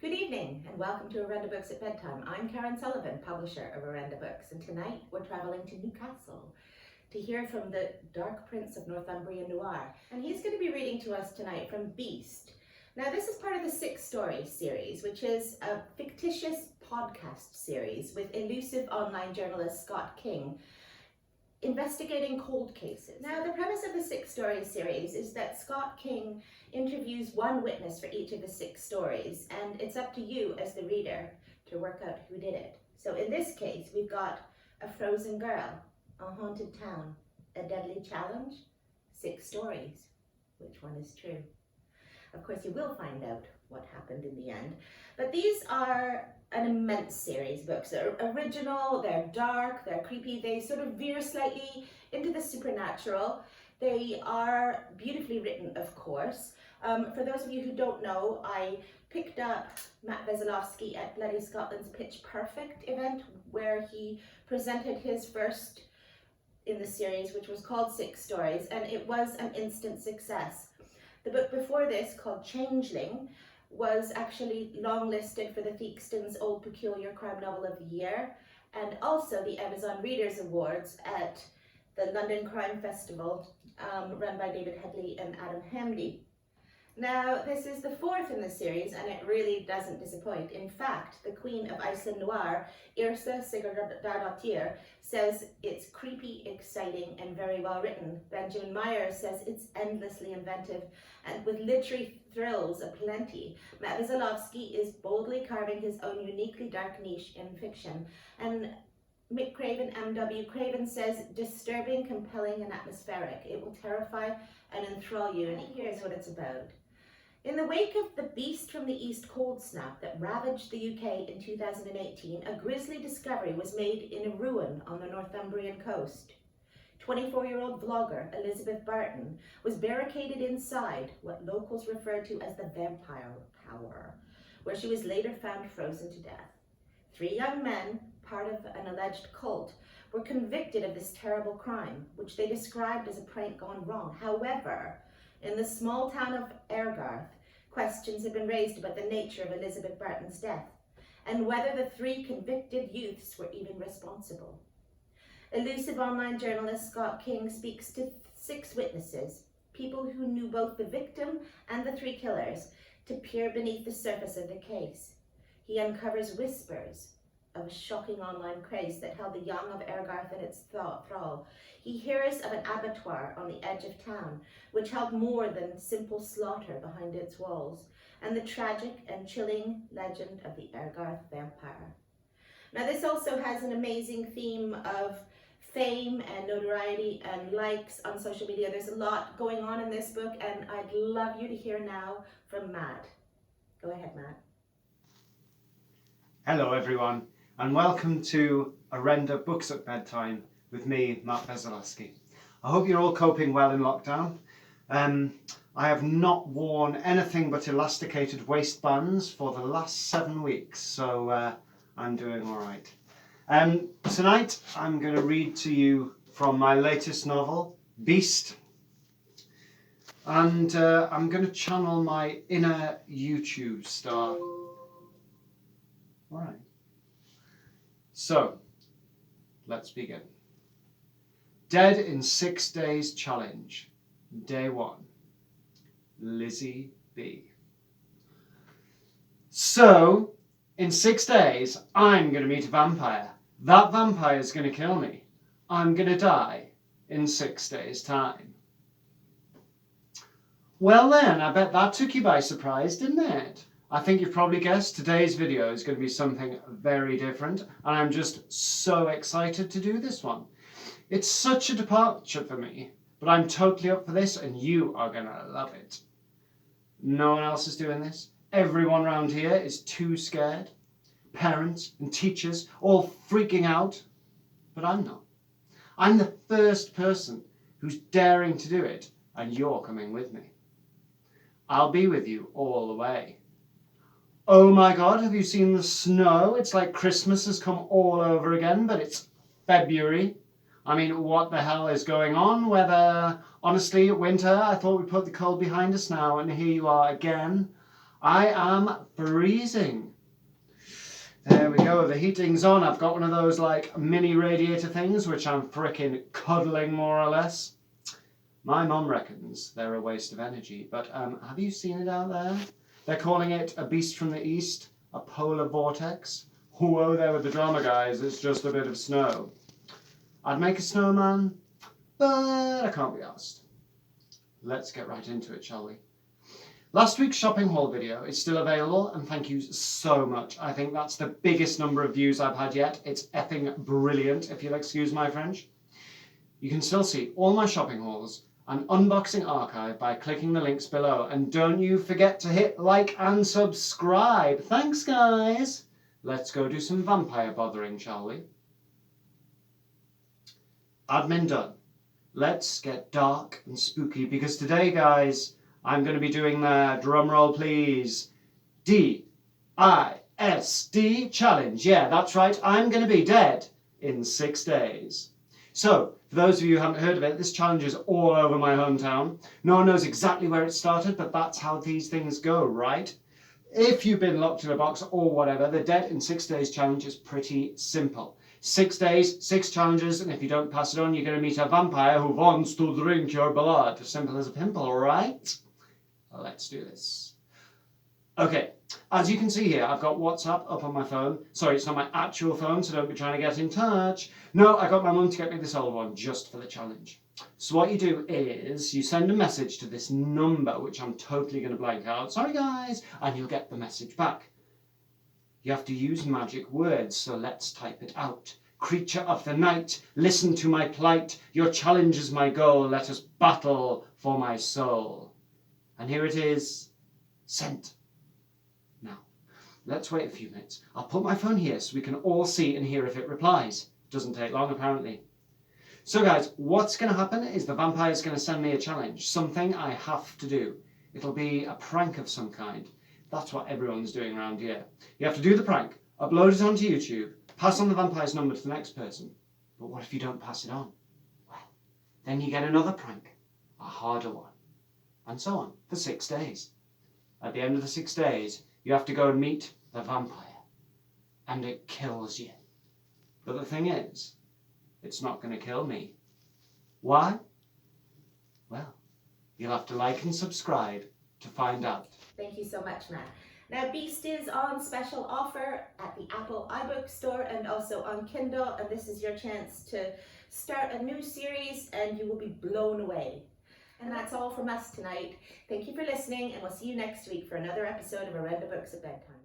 Good evening and welcome to Orenda Books at Bedtime. I'm Karen Sullivan, publisher of Orenda Books, and tonight we're travelling to Newcastle to hear from the Dark Prince of Northumbrian Noir. And he's going to be reading to us tonight from Beast. Now this is part of the 6 Stories series, which is a fictitious podcast series with elusive online journalist Scott King investigating cold cases. Now, the premise of the 6 Stories series is that Scott King interviews one witness for each of the 6 stories, and it's up to you as the reader to work out who did it. So in this case, we've got a frozen girl, a haunted town, a deadly challenge, 6 stories. Which one is true? Of course, you will find out what happened in the end. But these are an immense series of books. They're original, they're dark, they're creepy, they sort of veer slightly into the supernatural. They are beautifully written, of course. For those of you who don't know, I picked up Matt Veselowski at Bloody Scotland's Pitch Perfect event, where he presented his first in the series, which was called 6 Stories, and it was an instant success. The book before this, called Changeling, was actually longlisted for the Theakston's Old Peculiar Crime Novel of the Year, and also the Amazon Readers Awards at the London Crime Festival, run by David Headley and Adam Hamdy. Now, this is the 4th in the series, and it really doesn't disappoint. In fact, the Queen of Iceland Noir, Yrsa Sigurdardóttir, says it's creepy, exciting, and very well written. Benjamin Meyer says it's endlessly inventive, and with literary thrills aplenty. Matt Veselowski is boldly carving his own uniquely dark niche in fiction. And Mick Craven, M.W. Craven, says disturbing, compelling, and atmospheric. It will terrify and enthrall you, and here's what it's about. In the wake of the Beast from the East cold snap that ravaged the UK in 2018, a grisly discovery was made in a ruin on the Northumbrian coast. 24-year-old vlogger Elizabeth Barton was barricaded inside what locals referred to as the Vampire Tower, where she was later found frozen to death. 3 young men, part of an alleged cult, were convicted of this terrible crime, which they described as a prank gone wrong. However, in the small town of Airgarth, questions have been raised about the nature of Elizabeth Barton's death and whether the 3 convicted youths were even responsible. Elusive online journalist Scott King speaks to 6 witnesses, people who knew both the victim and the 3 killers, to peer beneath the surface of the case. He uncovers whispers of a shocking online craze that held the young of Airgarth in its thrall. He hears of an abattoir on the edge of town, which held more than simple slaughter behind its walls, and the tragic and chilling legend of the Airgarth vampire. Now, this also has an amazing theme of fame and notoriety and likes on social media. There's a lot going on in this book, and I'd love you to hear now from Matt. Go ahead, Matt. Hello everyone, and welcome to Orenda Books at Bedtime with me, Matt Veselowski. I hope you're all coping well in lockdown. I have not worn anything but elasticated waistbands for the last 7 weeks, so I'm doing all right. Tonight I'm going to read to you from my latest novel, Beast, and I'm going to channel my inner YouTube star. All right. So, let's begin. Dead in 6 Days Challenge, Day 1. Lizzie B. So, in 6 days, I'm going to meet a vampire. That vampire is going to kill me. I'm going to die in 6 days' time. Well then, I bet that took you by surprise, didn't it? I think you've probably guessed today's video is going to be something very different, and I'm just so excited to do this one. It's such a departure for me, but I'm totally up for this, and you are going to love it. No one else is doing this. Everyone around here is too scared. Parents and teachers all freaking out, but I'm not. I'm the first person who's daring to do it, and you're coming with me. I'll be with you all the way. Oh my God, have you seen the snow? It's like Christmas has come all over again, but it's February. I mean, what the hell is going on? Honestly, winter, I thought we put the cold behind us now, and here you are again. I am freezing. There we go, the heating's on. I've got one of those like mini radiator things which I'm fricking cuddling more or less. My mum reckons they're a waste of energy, but have you seen it out there? They're calling it a beast from the east, a polar vortex. Whoa there with the drama, guys, it's just a bit of snow. I'd make a snowman, but I can't be asked. Let's get right into it, shall we? Last week's shopping haul video is still available, and thank you so much. I think that's the biggest number of views I've had yet. It's effing brilliant, if you'll excuse my French. You can still see all my shopping hauls and unboxing archive by clicking the links below. And don't you forget to hit like and subscribe. Thanks, guys. Let's go do some vampire bothering, shall we? Admin done. Let's get dark and spooky, because today, guys, I'm going to be doing the, drum roll please, D-I-S-D challenge. Yeah, that's right, I'm going to be dead in 6 days. So, for those of you who haven't heard of it, this challenge is all over my hometown. No one knows exactly where it started, but that's how these things go, right? If you've been locked in a box or whatever, the Dead in 6 Days challenge is pretty simple. 6 days, 6 challenges, and if you don't pass it on, you're going to meet a vampire who wants to drink your blood. Simple as a pimple, right? Let's do this. Okay, as you can see here, I've got WhatsApp up on my phone. Sorry, it's not my actual phone, so don't be trying to get in touch. No, I got my mum to get me this old one just for the challenge. So what you do is you send a message to this number, which I'm totally going to blank out. Sorry, guys. And you'll get the message back. You have to use magic words, so let's type it out. Creature of the night, listen to my plight. Your challenge is my goal. Let us battle for my soul. And here it is, sent. Now, let's wait a few minutes. I'll put my phone here so we can all see and hear if it replies. Doesn't take long, apparently. So guys, what's going to happen is the vampire is going to send me a challenge, something I have to do. It'll be a prank of some kind. That's what everyone's doing around here. You have to do the prank, upload it onto YouTube, pass on the vampire's number to the next person. But what if you don't pass it on? Well, then you get another prank, a harder one. And so on, for 6 days. At the end of the 6 days, you have to go and meet the vampire. And it kills you. But the thing is, it's not going to kill me. Why? Well, you'll have to like and subscribe to find out. Thank you so much, Matt. Now, Beast is on special offer at the Apple iBook store and also on Kindle, and this is your chance to start a new series and you will be blown away. And that's all from us tonight. Thank you for listening, and we'll see you next week for another episode of Orenda Books at Bedtime.